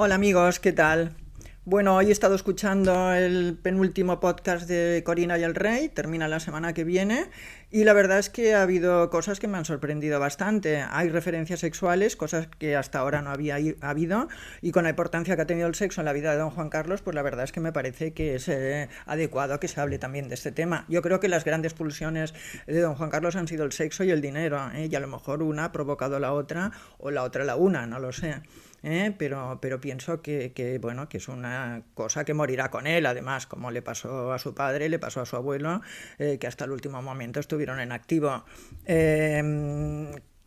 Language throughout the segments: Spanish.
Hola amigos, ¿qué tal? Bueno, hoy he estado escuchando el penúltimo podcast de Corina y el Rey, termina la semana que viene, y la verdad es que ha habido cosas que me han sorprendido bastante. Hay referencias sexuales, cosas que hasta ahora no había habido, y con la importancia que ha tenido el sexo en la vida de don Juan Carlos, pues la verdad es que me parece que es adecuado que se hable también de este tema. Yo creo que las grandes pulsiones de don Juan Carlos han sido el sexo y el dinero, y a lo mejor una ha provocado la otra, o la otra la una, no lo sé. Pero pienso bueno, que es una cosa que morirá con él, además, como le pasó a su padre, le pasó a su abuelo, que hasta el último momento estuvieron en activo.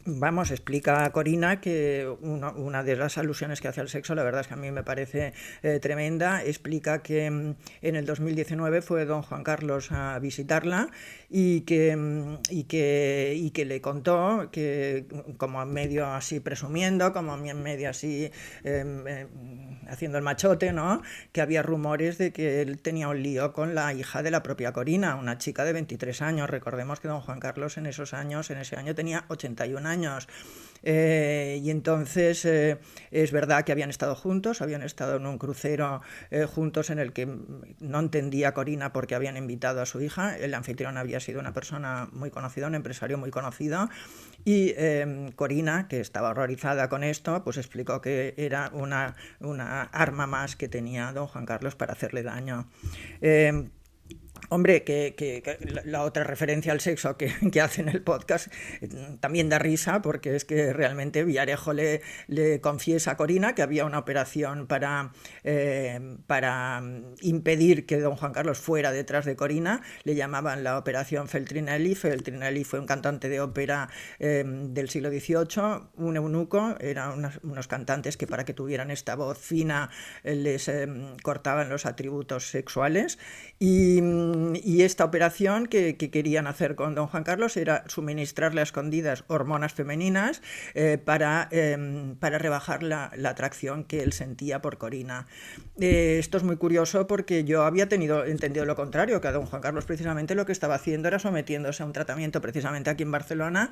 Vamos, explica Corina que una de las alusiones que hace al sexo, la verdad es que a mí me parece tremenda. Explica que en el 2019 fue don Juan Carlos a visitarla y que le contó que, como medio así presumiendo, como medio así haciendo el machote, ¿no? Que había rumores de que él tenía un lío con la hija de la propia Corina, una chica de 23 años. Recordemos que don Juan Carlos en ese año tenía 81 años. Y entonces es verdad que habían estado juntos, habían estado en un crucero juntos en el que no entendía Corina por qué habían invitado a su hija. El anfitrión había sido una persona muy conocida, un empresario muy conocido, y Corina, que estaba horrorizada con esto, pues explicó que era una arma más que tenía don Juan Carlos para hacerle daño. Hombre, que la otra referencia al sexo que hace en el podcast también da risa, porque es que realmente Villarejo le confiesa a Corina que había una operación para impedir que don Juan Carlos fuera detrás de Corina. Le llamaban la operación Feltrinelli. Feltrinelli fue un cantante de ópera del siglo XVIII, un eunuco. Eran unos cantantes que, para que tuvieran esta voz fina, les cortaban los atributos sexuales. Y esta operación que querían hacer con don Juan Carlos era suministrarle a escondidas hormonas femeninas para rebajar la atracción que él sentía por Corina. Esto es muy curioso, porque yo había entendido lo contrario, que a don Juan Carlos precisamente lo que estaba haciendo era sometiéndose a un tratamiento precisamente aquí en Barcelona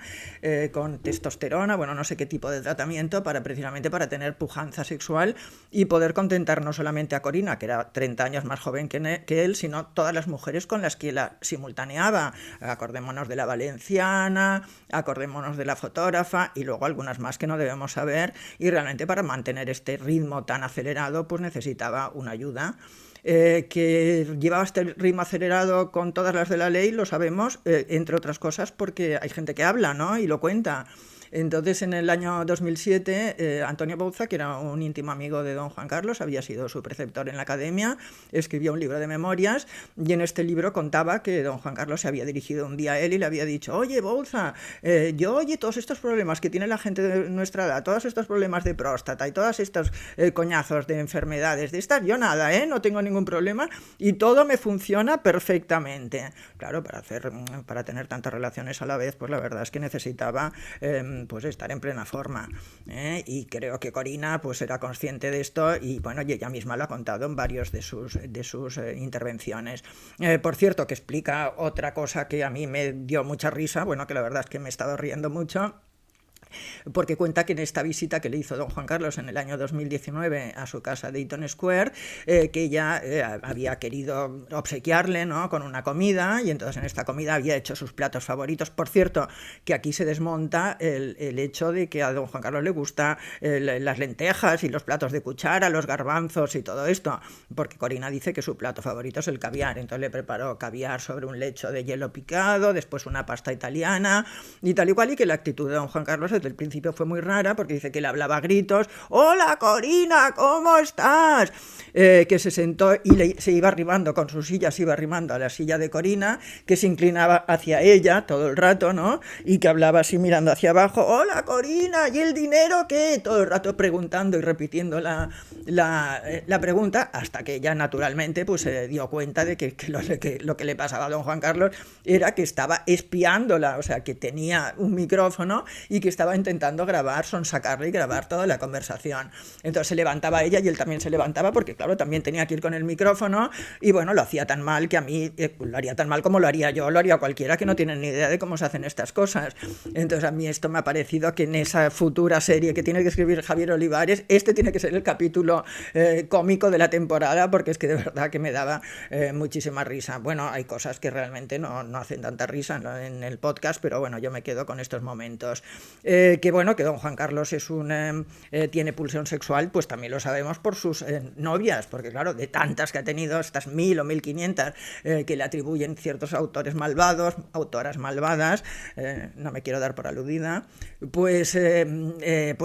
con testosterona, bueno, no sé qué tipo de tratamiento, precisamente para tener pujanza sexual y poder contentar no solamente a Corina, que era 30 años más joven que él, sino todas las mujeres con las que la simultaneaba. Acordémonos de la valenciana, acordémonos de la fotógrafa y luego algunas más que no debemos saber, y realmente para mantener este ritmo tan acelerado pues necesitaba una ayuda. Que llevaba este ritmo acelerado con todas las de la ley, lo sabemos, entre otras cosas porque hay gente que habla, ¿no? Y lo cuenta. Entonces, en el año 2007, Antonio Bouza, que era un íntimo amigo de don Juan Carlos, había sido su preceptor en la academia, escribió un libro de memorias, y en este libro contaba que don Juan Carlos se había dirigido un día a él y le había dicho: oye, Bouza, todos estos problemas que tiene la gente de nuestra edad, todos estos problemas de próstata y todos estos coñazos de enfermedades de estas, yo nada, no tengo ningún problema y todo me funciona perfectamente. Claro, para tener tantas relaciones a la vez, pues la verdad es que necesitaba pues estar en plena forma, y creo que Corina pues era consciente de esto, y bueno, y ella misma lo ha contado en varios de sus intervenciones. Por cierto, que explica otra cosa que a mí me dio mucha risa, bueno, que la verdad es que me he estado riendo mucho, porque cuenta que en esta visita que le hizo don Juan Carlos en el año 2019 a su casa de Eaton Square, que ella había querido obsequiarle, ¿no?, con una comida, y entonces en esta comida había hecho sus platos favoritos. Por cierto, que aquí se desmonta el hecho de que a don Juan Carlos le gusta las lentejas y los platos de cuchara, los garbanzos y todo esto, porque Corina dice que su plato favorito es el caviar. Entonces le preparó caviar sobre un lecho de hielo picado, después una pasta italiana y tal y cual, y que la actitud de don Juan Carlos desde el principio fue muy rara, porque dice que le hablaba a gritos: hola Corina, ¿cómo estás? Que se sentó y se iba arrimando con su silla, se iba arrimando a la silla de Corina, que se inclinaba hacia ella todo el rato, ¿no? Y que hablaba así mirando hacia abajo: hola Corina, ¿y el dinero qué? Todo el rato preguntando y repitiendo la pregunta, hasta que ella naturalmente pues se dio cuenta de que lo que le pasaba a don Juan Carlos era que estaba espiándola, o sea, que tenía un micrófono y que estaba estaba intentando grabar, sonsacarle y grabar toda la conversación. Entonces se levantaba ella y él también se levantaba porque, claro, también tenía que ir con el micrófono y, bueno, lo hacía tan mal que a mí lo haría tan mal como lo haría yo, lo haría cualquiera que no tiene ni idea de cómo se hacen estas cosas. Entonces a mí esto me ha parecido que en esa futura serie que tiene que escribir Javier Olivares, este tiene que ser el capítulo cómico de la temporada, porque es que de verdad que me daba muchísima risa. Bueno, hay cosas que realmente no hacen tanta risa en el podcast, pero bueno, yo me quedo con estos momentos. Que bueno, que don Juan Carlos es tiene pulsión sexual, pues también lo sabemos por sus novias, porque claro, de tantas que ha tenido, estas 1000 o 1500 que le atribuyen ciertos autores malvados, autoras malvadas, no me quiero dar por aludida, pues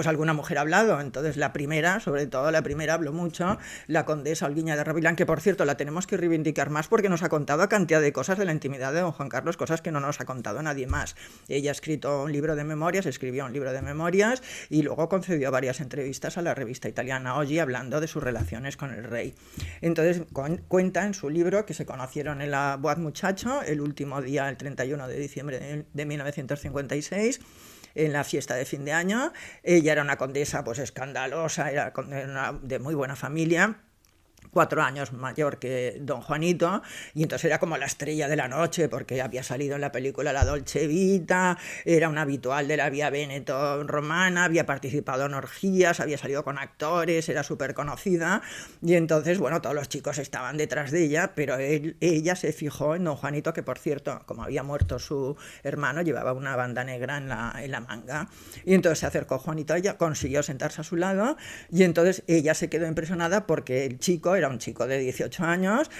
alguna mujer ha hablado. Entonces la primera, sobre todo la primera, habló mucho, la condesa Olguiña de Rovilán, que por cierto la tenemos que reivindicar más porque nos ha contado cantidad de cosas de la intimidad de don Juan Carlos, cosas que no nos ha contado nadie más. Ella ha escrito un libro de memorias, escribió un libro de memorias y luego concedió varias entrevistas a la revista italiana Oggi hablando de sus relaciones con el rey. Entonces cuenta en su libro que se conocieron en la Boat Muchacho el último día, el 31 de diciembre de 1956, en la fiesta de fin de año. Ella era una condesa pues escandalosa, era de muy buena familia, 4 años mayor que don Juanito, y entonces era como la estrella de la noche porque había salido en la película La Dolce Vita, era una habitual de la Vía Veneto romana, había participado en orgías, había salido con actores, era súper conocida, y entonces, bueno, todos los chicos estaban detrás de ella, pero ella se fijó en don Juanito, que por cierto, como había muerto su hermano, llevaba una banda negra en la manga, y entonces se acercó Juanito a ella, consiguió sentarse a su lado, y entonces ella se quedó impresionada porque el chico era un chico de 18 años,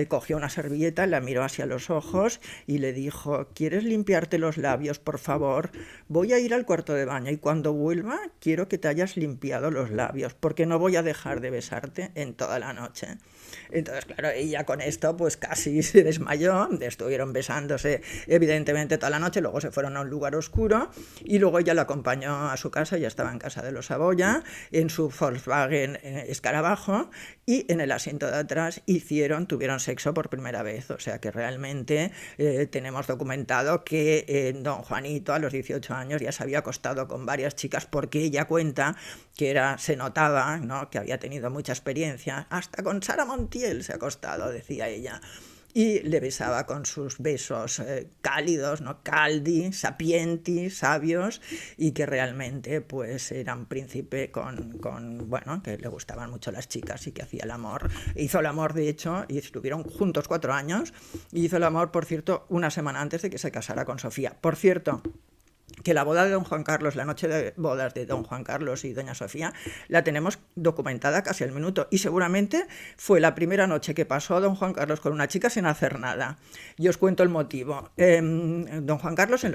cogió una servilleta, la miró hacia los ojos y le dijo: ¿quieres limpiarte los labios, por favor? Voy a ir al cuarto de baño y cuando vuelva quiero que te hayas limpiado los labios porque no voy a dejar de besarte en toda la noche. Entonces, claro, ella con esto pues casi se desmayó, estuvieron besándose evidentemente toda la noche, luego se fueron a un lugar oscuro y luego ella la acompañó a su casa, ya estaba en casa de los Saboya, en su Volkswagen Escarabajo, y en el asiento de atrás tuvieron sexo por primera vez. O sea que realmente tenemos documentado que don Juanito a los 18 años ya se había acostado con varias chicas, porque ella cuenta que se notaba, ¿no?, que había tenido mucha experiencia. Hasta con Sara Montiel se ha acostado, decía ella. Y le besaba con sus besos cálidos, ¿no?, caldi, sapienti, sabios, y que realmente pues era un príncipe bueno, que le gustaban mucho las chicas y que hacía el amor. Hizo el amor, de hecho, y estuvieron juntos 4 años, y hizo el amor, por cierto, una semana antes de que se casara con Sofía. Por cierto, que la boda de don Juan Carlos, la noche de bodas de don Juan Carlos y doña Sofía, la tenemos documentada casi al minuto, y seguramente fue la primera noche que pasó don Juan Carlos con una chica sin hacer nada. Y os cuento el motivo. Don Juan Carlos en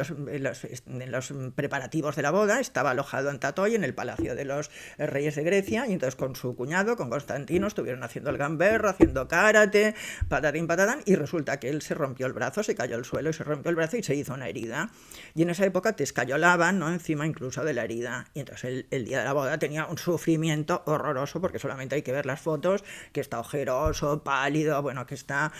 los preparativos de la boda estaba alojado en Tatoy, en el Palacio de los Reyes de Grecia, y entonces con su cuñado, con Constantino, estuvieron haciendo el gamberro, haciendo karate, patatín patatán, y resulta que él se rompió el brazo, se cayó al suelo y se rompió el brazo y se hizo una herida. Y en esa época te escayolaban, ¿no?, encima incluso de la herida. Y entonces el día de la boda tenía un sufrimiento horroroso, porque solamente hay que ver las fotos, que está ojeroso, pálido, bueno, que está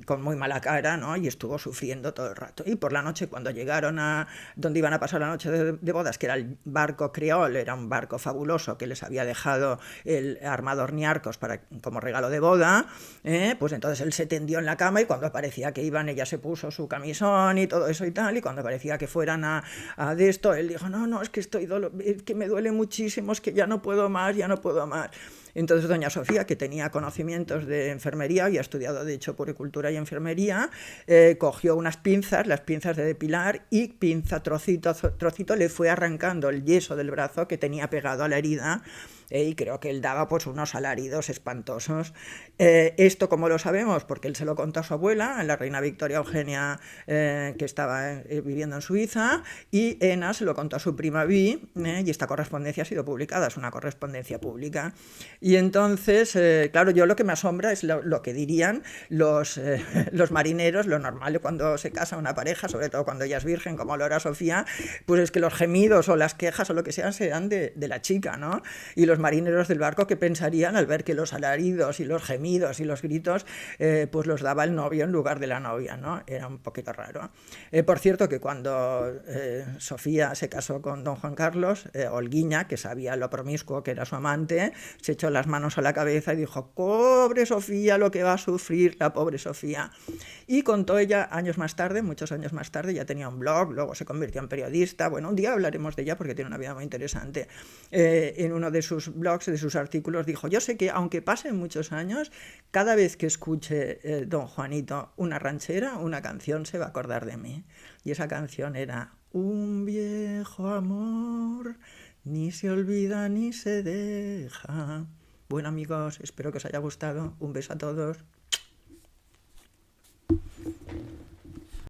con muy mala cara, ¿no?, y estuvo sufriendo todo el rato. Y por la noche, cuando llegaron a donde iban a pasar la noche de bodas, que era el barco Creole, era un barco fabuloso que les había dejado el armador Niarcos como regalo de boda, pues entonces él se tendió en la cama, y cuando parecía que iban, ella se puso su camisón y todo eso y tal, y cuando parecía que fueran a de esto, él dijo: no, es que es que me duele muchísimo, es que ya no puedo más. Entonces doña Sofía, que tenía conocimientos de enfermería, había estudiado de hecho puericultura y enfermería, cogió unas pinzas, las pinzas de depilar, y pinza trocito le fue arrancando el yeso del brazo que tenía pegado a la herida, y creo que él daba pues unos alaridos espantosos. Esto, ¿cómo lo sabemos? Porque él se lo contó a su abuela, la reina Victoria Eugenia, que estaba viviendo en Suiza, y Ena se lo contó a su prima Vi, y esta correspondencia ha sido publicada, es una correspondencia pública. Y entonces, claro, yo lo que me asombra es lo que dirían los marineros. Lo normal cuando se casa una pareja, sobre todo cuando ella es virgen, como lo era Sofía, pues es que los gemidos o las quejas o lo que sean de la chica, ¿no? Y los los marineros del barco que pensarían al ver que los alaridos y los gemidos y los gritos pues los daba el novio en lugar de la novia, ¿no? Era un poquito raro. Por cierto que cuando Sofía se casó con don Juan Carlos, Olguiña, que sabía lo promiscuo que era su amante, se echó las manos a la cabeza y dijo: pobre Sofía, lo que va a sufrir la pobre Sofía. Y contó ella años más tarde, muchos años más tarde, ya tenía un blog, luego se convirtió en periodista. Bueno, un día hablaremos de ella porque tiene una vida muy interesante. En uno de sus blogs, de sus artículos, dijo: yo sé que aunque pasen muchos años, cada vez que escuche don Juanito una ranchera, una canción, se va a acordar de mí. Y esa canción era: un viejo amor, ni se olvida ni se deja. Bueno, amigos, espero que os haya gustado. Un beso a todos.